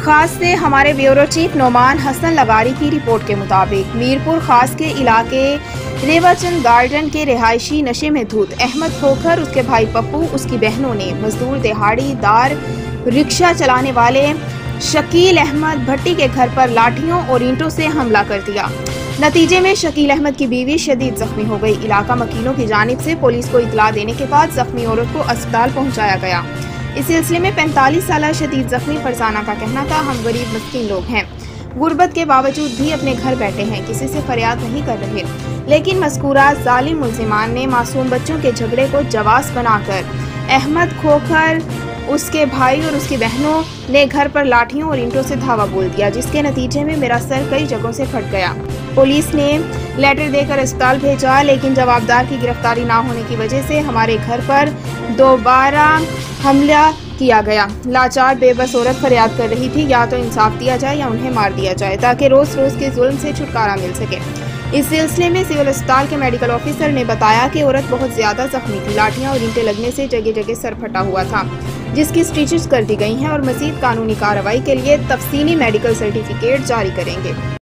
खास से हमारे ब्यूरो चीफ नोमान हसन लगारी की रिपोर्ट के मुताबिक मीरपुर खास के इलाके रेवाचंद गार्डन के रिहायशी नशे में धुत अहमद खोखर, उसके भाई पप्पू, उसकी बहनों ने मजदूर दिहाड़ीदार रिक्शा चलाने वाले शकील अहमद भट्टी के घर पर लाठियों और ईंटों से हमला कर दिया। नतीजे में शकील अहमद की बीवी शदीद जख्मी हो गई। इलाका मकीनों की जानिब से पुलिस को इतला देने के बाद जख्मी औरत को अस्पताल पहुंचाया गया। इस सिलसिले में 45 साल शदीद जख्मी फरजाना का कहना था, हम गरीब मस्कीन लोग हैं, गुर्बत के बावजूद भी अपने घर बैठे हैं, किसी से फरियाद नहीं कर रहे, लेकिन मज़कूरा जालिम मुल्जिमान ने मासूम बच्चों के झगड़े को जवास बनाकर अहमद खोखर, उसके भाई और उसकी बहनों ने घर पर लाठियों और ईंटों से धावा बोल दिया, जिसके नतीजे में मेरा सर कई जगहों से फट गया। पुलिस ने लेटर देकर अस्पताल भेजा, लेकिन जवाबदार की गिरफ्तारी ना होने की वजह से हमारे घर पर दोबारा हमला किया गया। लाचार बेबस औरत फरियाद कर रही थी, या तो इंसाफ दिया जाए या उन्हें मार दिया जाए, ताकि रोज रोज के जुल्म से छुटकारा मिल सके। इस सिलसिले में सिविल अस्पताल के मेडिकल ऑफिसर ने बताया कि औरत बहुत ज्यादा जख्मी थी, लाठियां और ईंटें लगने से जगह जगह सर फटा हुआ था, जिसकी स्टिचेस कर दी गई हैं और मजीद कानूनी कार्रवाई के लिए तफसीली मेडिकल सर्टिफिकेट जारी करेंगे।